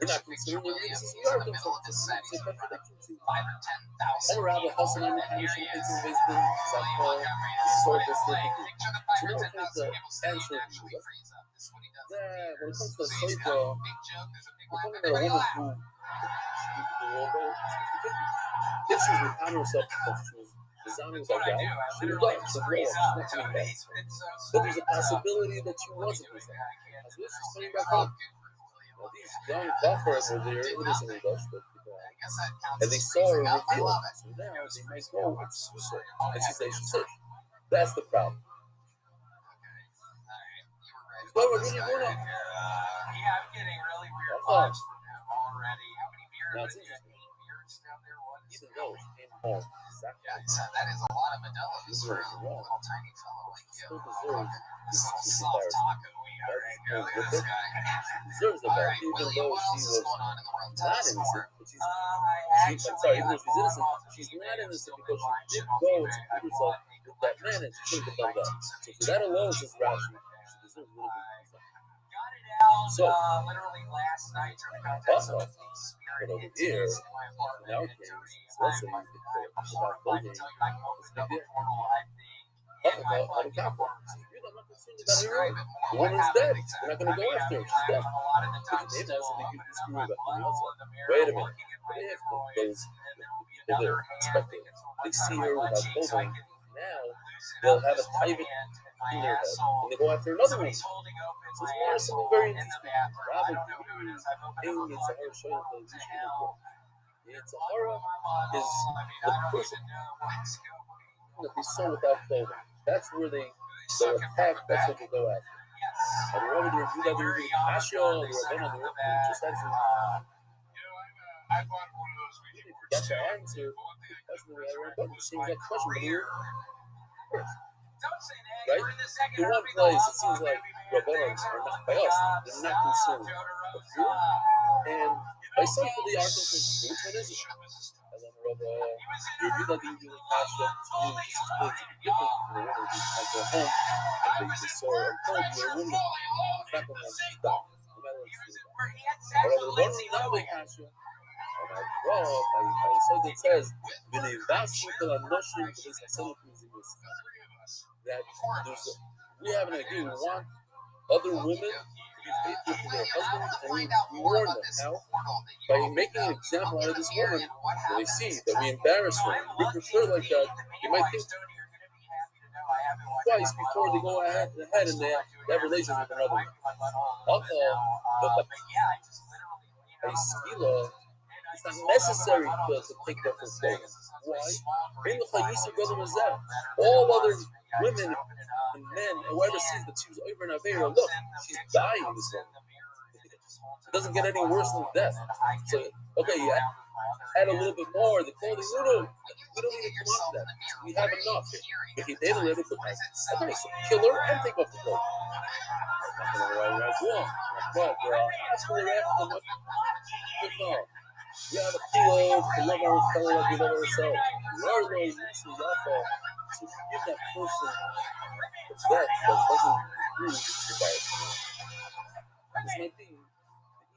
we're not concerned with this. We are concerned. It's a contradiction to 5 or 10,000 Or rather, people, hustling and and here punishing he is. things and wasting Zakor, sort of Like, thing. picture the 5 So or now 10,000 it comes to people saying answer actually you. freeze up. This is what he does. Yeah, when it comes to So he's Saito, got a big joke, there's a big we're laugh, talking about a everybody woman laugh. who, if she's recounting herself because she was designing That's what like I do. that, I she would literally die. just She'll blow freeze up. up. She's not coming back. It's so But there's a sweet. possibility that she wasn't Doing designing. that, I can't As do this is this. coming back Oh, home. good for William. Now, these young buffers were there, it isn't in Dutch, but people I guess that counts and they as saw her freezing up. I reveal love it. it. So now they might go, it's suicide. And she says she's sick. That's the problem. Well, we're really going up. Yeah, I'm getting really weird That's vibes from him already. How many beers? Now, it's You got interesting. 8 beers down there? What is Even though she came home, exactly. Yeah, he said that is a lot of Modelo's This is for a wrong. little tiny fellow like you. Still deserves This little this soft embarrassment. taco we got right here. Look at this guy. Deserves the All belt, right, even William, though what she else is was going on in the world? Tell not us innocent. more. But I'm sorry, even though she's innocent, she's not innocent because she did go and put herself with that man and she couldn't defend that. So for that alone, says Rashi, she deserves a little bit of got it out So, literally last night during the context of the experience. But over here, in our case, let's say you get killed without clothing, it's a big deal. You're not concerned about her. The woman's dead. You're not going to go after her. She's dead. But the name has to make you screw about the outside. Wait a minute. What if those people there, spectators, they see her without clothing? Now they'll have a taiva in their head, and they go after another one. So it's more something very interesting. Rabbi Aim Yitzhahara showing the Yishmael. Yitzhahara is the person that they saw without clothing. That's where they attack. That's what they go after. And wherever they're do that, they're doing Asha or Rabbanah, just as that's the answer. That's the way I read it. Seems like a question, but here first. Right? In one place, it seems like Rabbanah are not by us. They're not concerned. But here, and by some of the articles, which one is it? And then you do that, you do the Asha, it's different from the women who go home and they saw a cold, you're a woman. It's not going to stop. No matter what you do. However, the one now they Asha. It says, that we have an idea. We want other women to be faithful to their husbands, and we warn them. How? By making an example out of this woman, when they see that we embarrass her, we prefer like that, they might think twice before they go ahead and they have relations with another woman. It's not necessary to take off her clothes. Why? All other women and men, and whoever sees that she was over and Avera, look, she's dying this woman. It doesn't get any worse than death. So, okay, you add a little bit more, the clothing, we don't need to come on to that. We have enough here. If you did a little bit, okay, so kill her and take off the clothing. Not going to ride around wrong. But, that's what they're after. No. We have a kilo to love our fellow like we love ourselves. We are those who to give that person the death that doesn't improve the diet. This might be the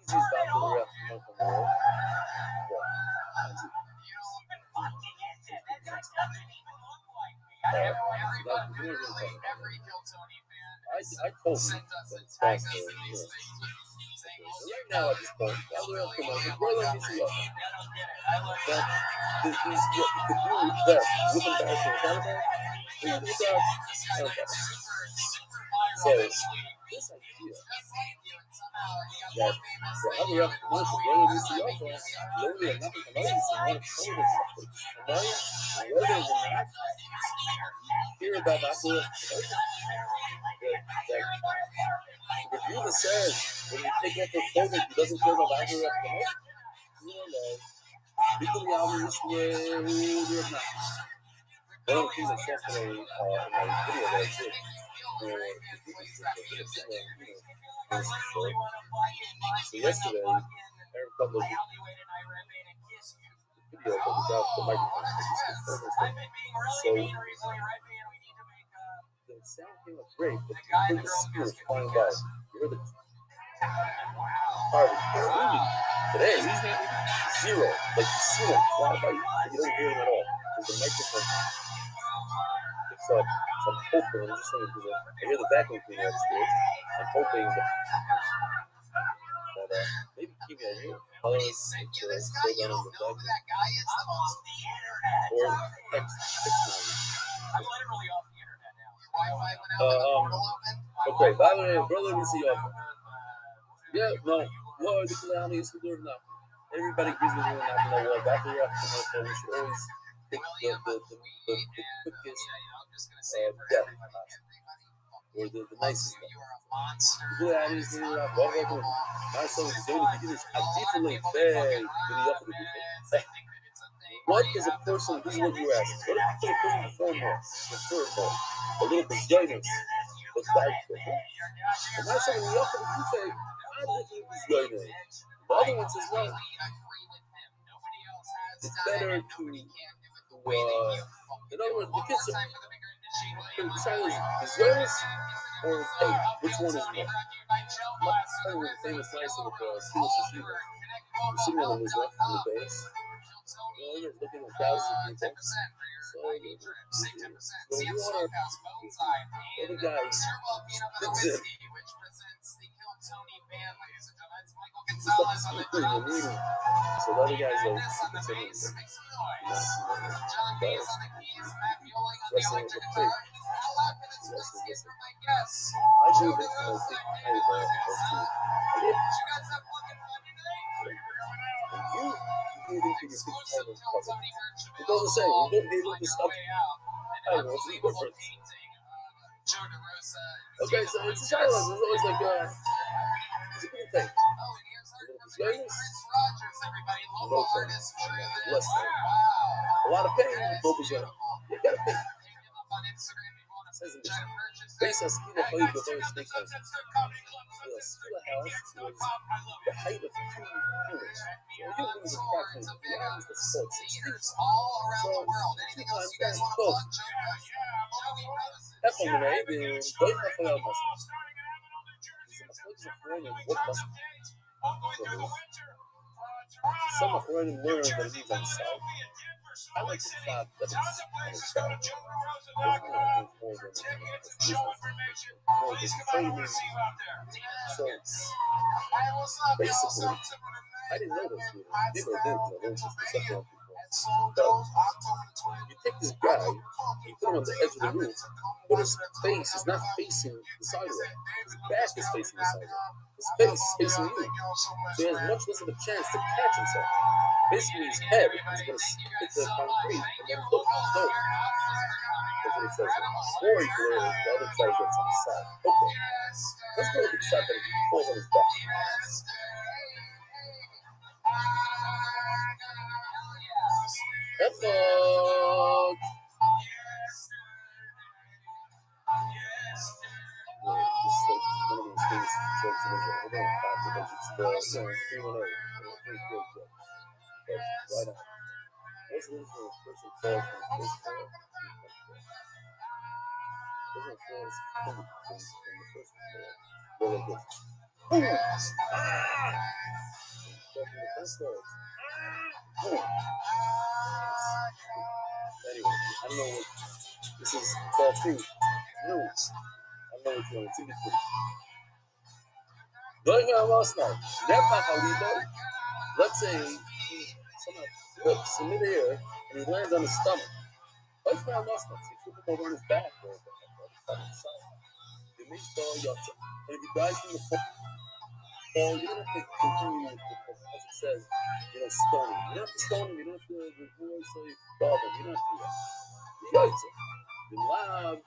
easiest doctor we have to know from the world. I told you that it's faster. Right now at this point, the brother needs to that you could do that with embarrassing Taliban, and without Taliban. So this idea that the other explanation, brother needs to offer, literally and nothing from others, and one of the and whether than that, hear about that the Buddha says when you take off the clothing, he doesn't care about Agri explanation. Because the album is where we're not. One of the things I saw today in my video that I did so yesterday, Aaron published a video about the microphone. So the sound came up great, but you heard the spears flying by. You heard the Harvey. Today, zero. Like you see them fly by you, but you don't hear them at all. Because the microphone picks up. So I'm hoping, I'm just saying, because I hear the vacuum cleaner upstairs. I'm hoping that maybe keep it here. Or text me. Okay, by the way, brother, we see you. Yeah, no, the Kalani is the now. Everybody agrees with me on that. Well, back here after the we should always pick the quickest death or the nicest death. The Kalani is the my son is doing the beginners. I definitely beg what is a person, this is what you ask, what is a person before more, the third more, a little bit guidance, but died for him. And my son, you say, I think he's guidance. The other one says, well, it's better to in other words, the kids are deciding is guidance or hey, which one is more? I'm not telling you the famous nice with Silas Yeshiva. sitting on his left on the base. He's looking at thousands of people. So you want other guys digs in. You're meeting. So the other guys like considering it. Wrestling with the pig. I do this and I think I you think you can kind of cover. It goes the same. You don't be able to stop. I don't know what's the difference. Okay, so it's a challenge. It's always like it's a good thing. Persuaders, no fun. Less fun. A lot of pain, focus on. You gotta pay. Says in this. Base has Skila House with other steakhouses. The Skila House was the height of 2 units. So a unit is approximately 3 hours, that's called 6 feet. So 2 times that's 12. That's on the way, the Goy Rafael Muslim. These are Muslims of Korean and what Muslim? Some of Korean learn that it means on the side. I like the fact that it's on the side. More than training. So basically, I didn't know this. People did. I learned this stuff on people. You take this guy, you put him on the edge of the roof, but his face is not facing the sidewalk. His back is facing the sidewalk. His face is facing you. So he has much less of a chance to catch himself. Basically, his head is going to hit the concrete and then look slow. That's what it says. Or he could the other side gets on the side. Okay. Let's go with the shot that he falls on his back. That's all. This is like one of those things jokes in Israel. We're going to talk because it's the 3-1-0. Pretty good joke. But why not? What's the reason for a person falls from the first floor? Doesn't fall from the first floor. Go like this. Boom! Ah! Fall from the first floor. Boom! Anyway, I don't know what this is called food. No. I don't know which one. It's in between. Going on last night. Never Halibo. Let's say he somehow flips in midair and he lands on his stomach. Let's say on last night. He flipped over on his back or on his side. You may fall yotza. And if he dies from the fall, you don't have to continue with the, as it says, stone him. You don't have to stone him. You don't have to divorce him. You don't have to do that. The yotza. The lab.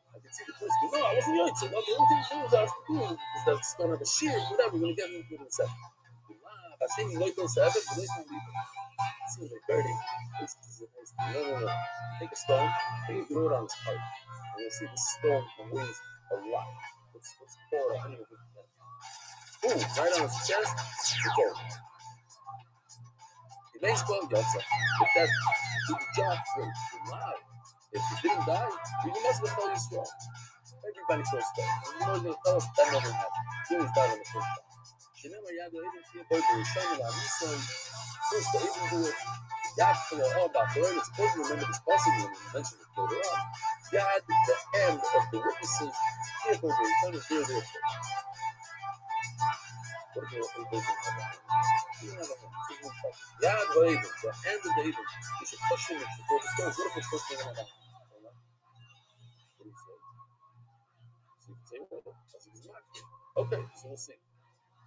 I can see the person. No, I wasn't yotza. No, the only thing you do is I have to do is that it's going to have a shear, whatever. We're going to get into it in a second. The lab. I think you might go 7, but they don't leave it. It seems like dirty. No. Take a stone and you throw it on his heart. And you'll see this stone weighs a lot. Let's pour it out. Boom, right on his chest. It's over. The next one, yotza. If that did the job great, you're live. If you didn't die, you must have felt you strong. Everybody feels strong. And you know you're going to tell us that never happened. You always died on the first time. Remember, you had to even see a burger. You're saying that he's saying, first, they even do it. Yad for all about the it's supposed to remember this possibly when you mentioned it later on. Yad, the end of the witnesses, here for the return of fear there. What if you're a vision of that? Yad Vaven, the end of the even. You should push him before the stones. What if it's supposed to be one of that? What do you say? So you can say, well, that's his mark. Okay, so we'll see.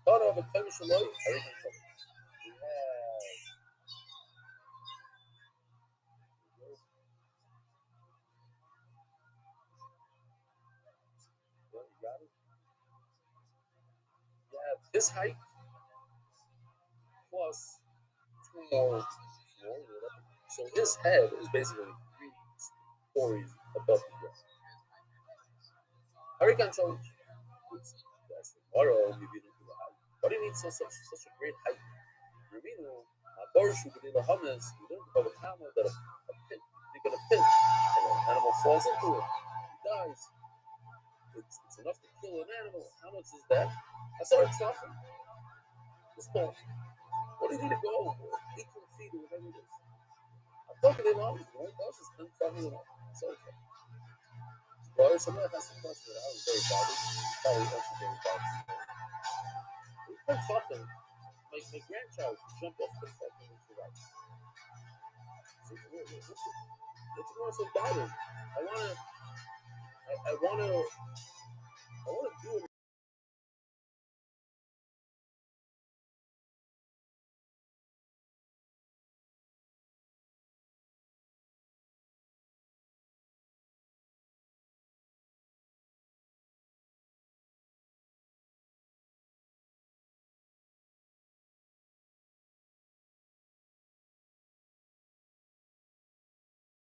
Part of a Kamish Shaloi, I reckon covered. We have. You got it? You have his height plus 2 more floors or whatever. So his head is basically 3 stories above the ground. Hurricane challenge. Why do you need such a great height? Remino, Borshu, the hummus, you don't have a camera that a pit, you get a pit, and an animal falls into it, he dies. It's enough to kill an animal. How much is that? I saw it's nothing. It's small. What do you need to go 18 feet or whatever it is? I'm talking to them honestly, right? That was just unfunny and so well, someone has some question that I was very bothered. Probably also very bothered. We put something. My grandchild jumped off the fucking into that. So, what's going so bothered? I wanna do it.